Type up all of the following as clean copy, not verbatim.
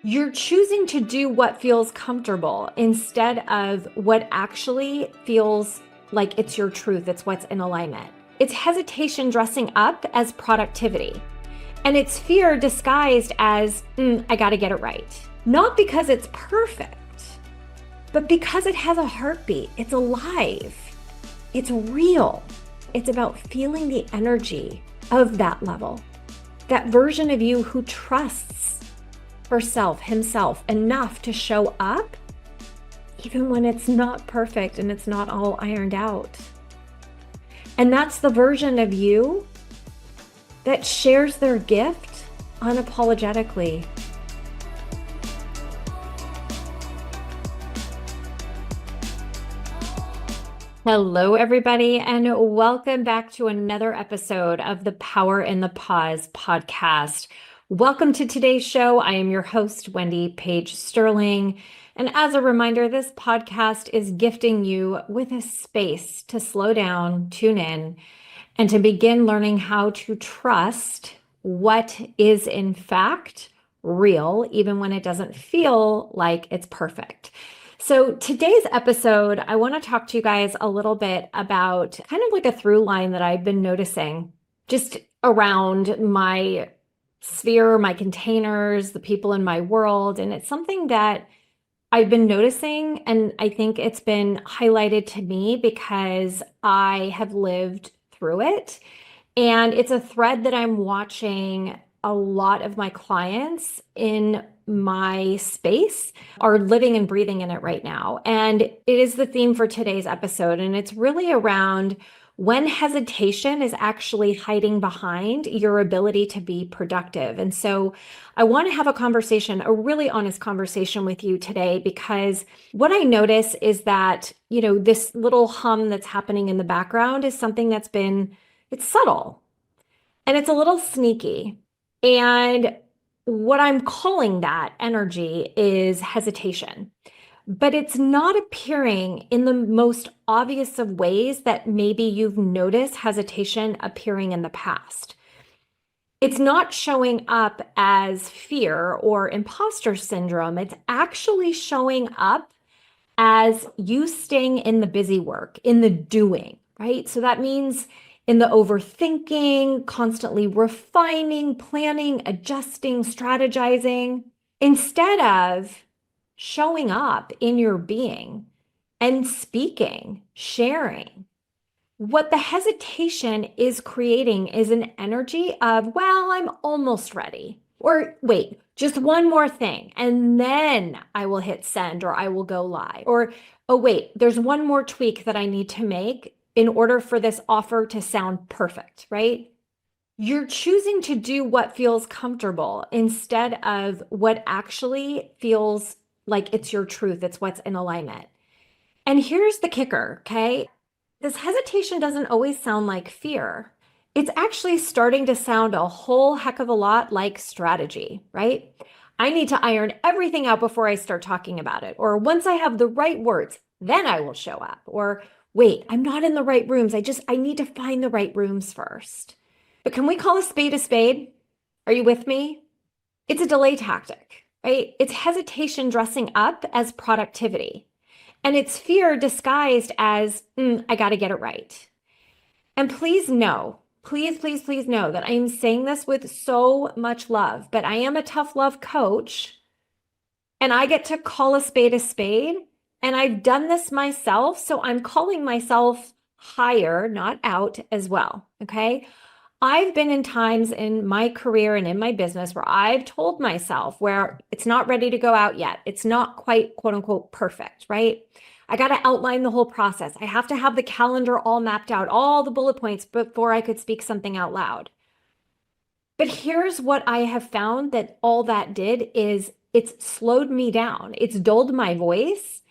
You're choosing to do what feels comfortable instead of what actually feels like it's your truth. It's what's in alignment. It's hesitation dressing up as productivity. And it's fear disguised as, I got to get it right. Not because it's perfect, but because it has a heartbeat. It's alive. It's real. It's about feeling the energy of that level. That version of you who trusts herself, himself enough to show up, even when it's not perfect and it's not all ironed out. And that's the version of you that shares their gift unapologetically. Hello, everybody, and welcome back to another episode of the Power in the Pause podcast. Welcome to today's show. I am your host, Wendy Page Sterling. And as a reminder, this podcast is gifting you with a space to slow down, tune in, and to begin learning how to trust what is in fact real, even when it doesn't feel like it's perfect. So today's episode, I want to talk to you guys a little bit about kind of like a through line that I've been noticing just around my sphere, my containers, the people in my world. And it's something that I've been noticing, and I think it's been highlighted to me because I have lived through it. And it's a thread that I'm watching a lot of my clients in my space are living and breathing in it right now. And it is the theme for today's episode. And it's really around when hesitation is actually hiding behind your ability to be productive. And so I want to have a conversation, a really honest conversation with you today, because what I notice is that, this little hum that's happening in the background is something it's subtle and it's a little sneaky. And what I'm calling that energy is hesitation. But it's not appearing in the most obvious of ways that maybe you've noticed hesitation appearing in the past. It's not showing up as fear or imposter syndrome. It's actually showing up as you staying in the busy work, in the doing, right? So that means in the overthinking, constantly refining, planning, adjusting, strategizing, instead of showing up in your being and speaking, sharing. What the hesitation is creating is an energy of, well, I'm almost ready. Or wait, just one more thing, and then I will hit send or I will go live. Or, oh, wait, there's one more tweak that I need to make in order for this offer to sound perfect, right? You're choosing to do what feels comfortable instead of what actually feels like it's your truth. It's what's in alignment. And here's the kicker, okay? This hesitation doesn't always sound like fear. It's actually starting to sound a whole heck of a lot like strategy, right? I need to iron everything out before I start talking about it. Or once I have the right words, then I will show up. Or wait, I'm not in the right rooms. I need to find the right rooms first. But can we call a spade a spade? Are you with me? It's a delay tactic, right? It's hesitation dressing up as productivity. And it's fear disguised as, I got to get it right. And please know, please know that I am saying this with so much love, but I am a tough love coach and I get to call a spade a spade. And I've done this myself. So I'm calling myself higher, not out as well. Okay. I've been in times in my career and in my business where I've told myself where it's not ready to go out yet. It's not quite quote unquote perfect, right? I got to outline the whole process. I have to have the calendar all mapped out, all the bullet points before I could speak something out loud. But here's what I have found that all that did is it's slowed me down. It's dulled my voice.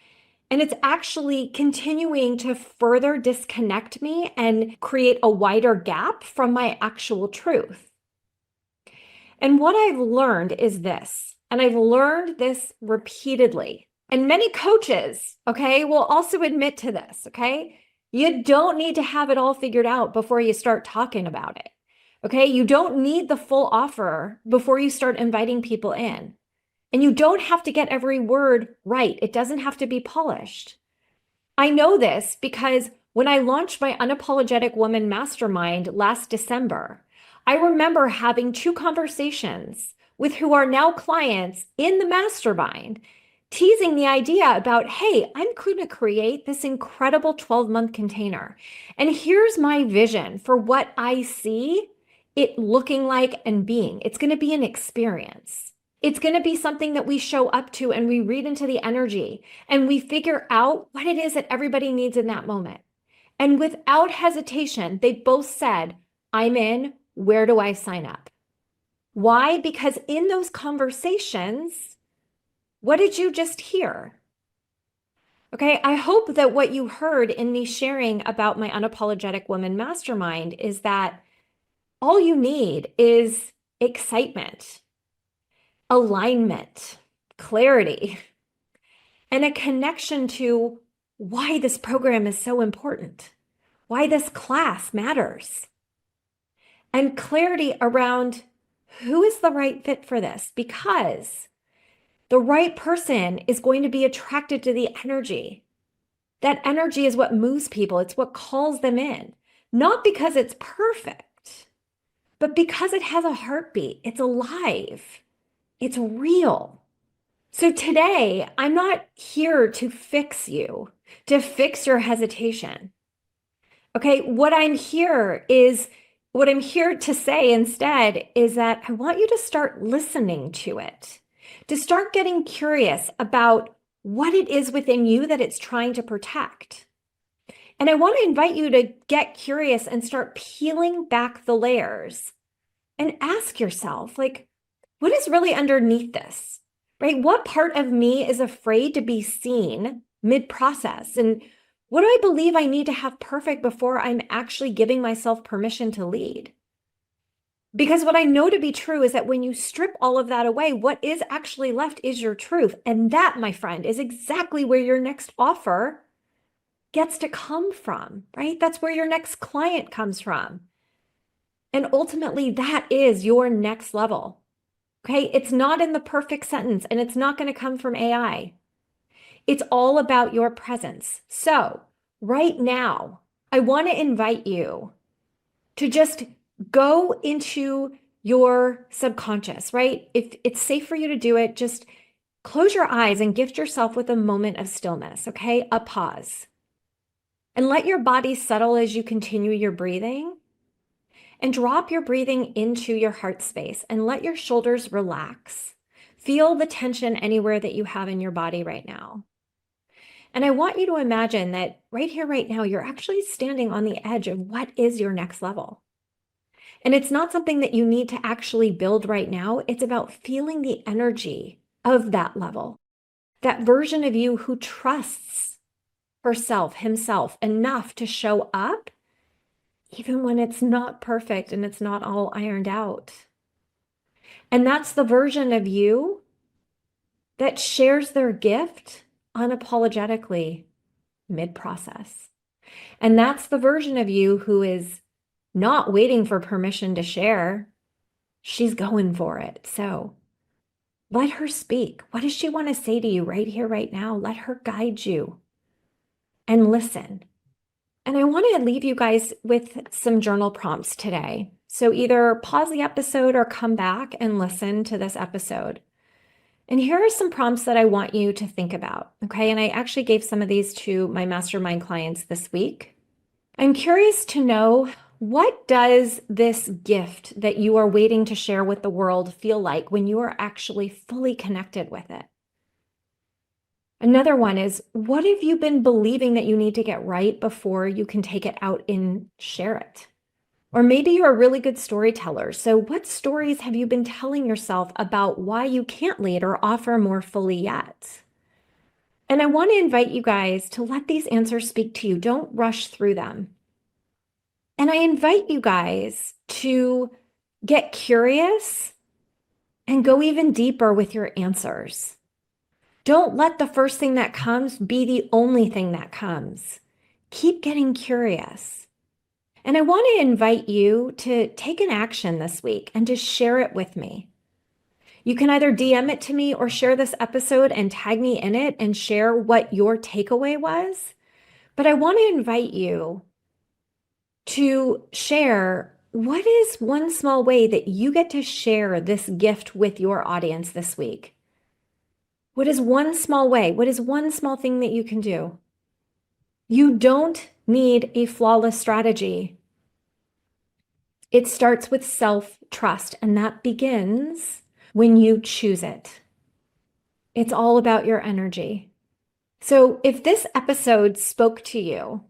And it's actually continuing to further disconnect me and create a wider gap from my actual truth. And what I've learned is this, and I've learned this repeatedly. And many coaches, okay, will also admit to this, okay? You don't need to have it all figured out before you start talking about it, okay? You don't need the full offer before you start inviting people in. And you don't have to get every word right. It doesn't have to be polished. I know this because when I launched my Unapologetic Woman Mastermind last December, I remember having two conversations with who are now clients in the mastermind, teasing the idea about, hey, I'm going to create this incredible 12-month container. And here's my vision for what I see it looking like and being. It's going to be an experience. It's going to be something that we show up to and we read into the energy and we figure out what it is that everybody needs in that moment. And without hesitation, they both said, I'm in. Where do I sign up? Why? Because in those conversations, what did you just hear? Okay, I hope that what you heard in me sharing about my Unapologetic Woman Mastermind is that all you need is excitement, alignment, clarity, and a connection to why this program is so important, why this class matters, and clarity around who is the right fit for this, because the right person is going to be attracted to the energy. That energy is what moves people. It's what calls them in, not because it's perfect, but because it has a heartbeat. It's alive. It's real. So today, I'm not here to fix you, to fix your hesitation. Okay, what I'm here to say instead is that I want you to start listening to it, to start getting curious about what it is within you that it's trying to protect. And I want to invite you to get curious and start peeling back the layers and ask yourself, like, what is really underneath this, right? What part of me is afraid to be seen mid-process? And what do I believe I need to have perfect before I'm actually giving myself permission to lead? Because what I know to be true is that when you strip all of that away, what is actually left is your truth. And that, my friend, is exactly where your next offer gets to come from, right? That's where your next client comes from. And ultimately, that is your next level. Okay, it's not in the perfect sentence and it's not going to come from AI. It's all about your presence. So right now, I want to invite you to just go into your subconscious, right? If it's safe for you to do it, just close your eyes and gift yourself with a moment of stillness, okay? A pause. And let your body settle as you continue your breathing. And drop your breathing into your heart space and let your shoulders relax. Feel the tension anywhere that you have in your body right now. And I want you to imagine that right here, right now, you're actually standing on the edge of what is your next level. And it's not something that you need to actually build right now. It's about feeling the energy of that level, that version of you who trusts herself, himself enough to show up even when it's not perfect and it's not all ironed out. And that's the version of you that shares their gift unapologetically mid-process. And that's the version of you who is not waiting for permission to share. She's going for it. So let her speak. What does she want to say to you right here, right now? Let her guide you and listen. And I want to leave you guys with some journal prompts today. So either pause the episode or come back and listen to this episode. And here are some prompts that I want you to think about, okay? And I actually gave some of these to my mastermind clients this week. I'm curious to know, what does this gift that you are waiting to share with the world feel like when you are actually fully connected with it? Another one is, what have you been believing that you need to get right before you can take it out and share it? Or maybe you're a really good storyteller. So what stories have you been telling yourself about why you can't lead or offer more fully yet? And I want to invite you guys to let these answers speak to you. Don't rush through them. And I invite you guys to get curious and go even deeper with your answers. Don't let the first thing that comes be the only thing that comes. Keep getting curious. And I want to invite you to take an action this week and to share it with me. You can either DM it to me or share this episode and tag me in it and share what your takeaway was. But I want to invite you to share what is one small way that you get to share this gift with your audience this week. What is one small way? What is one small thing that you can do? You don't need a flawless strategy. It starts with self-trust, and that begins when you choose it. It's all about your energy. So if this episode spoke to you,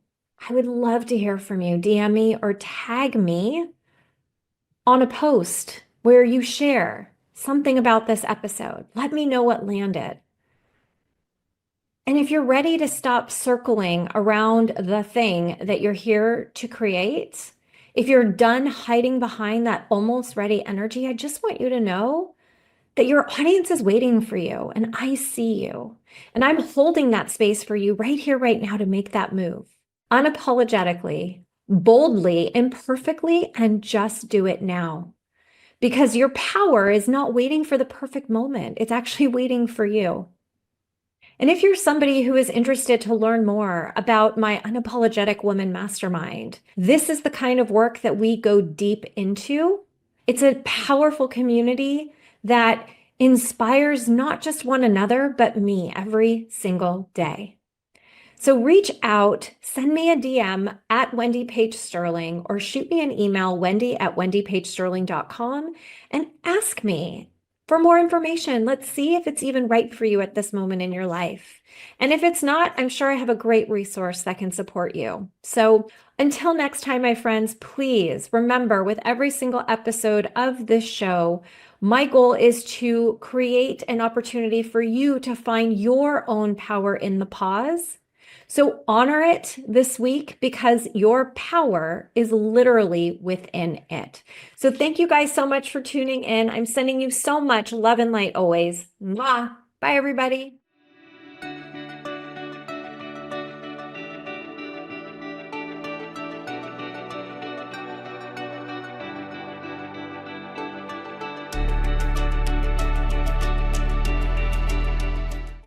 I would love to hear from you. DM me or tag me on a post where you share something about this episode. Let me know what landed. And if you're ready to stop circling around the thing that you're here to create, if you're done hiding behind that almost ready energy, I just want you to know that your audience is waiting for you and I see you. And I'm holding that space for you right here, right now to make that move. Unapologetically, boldly, imperfectly, and just do it now. Because your power is not waiting for the perfect moment. It's actually waiting for you. And if you're somebody who is interested to learn more about my Unapologetic Woman Mastermind, this is the kind of work that we go deep into. It's a powerful community that inspires not just one another, but me every single day. So reach out, send me a DM at Wendy Page Sterling, or shoot me an email, wendy@wendypagesterling.com, and ask me for more information. Let's see if it's even right for you at this moment in your life. And if it's not, I'm sure I have a great resource that can support you. So until next time, my friends, please remember, with every single episode of this show, my goal is to create an opportunity for you to find your own power in the pause. So honor it this week because your power is literally within it. So thank you guys so much for tuning in. I'm sending you so much love and light always. Mwah. Bye, everybody.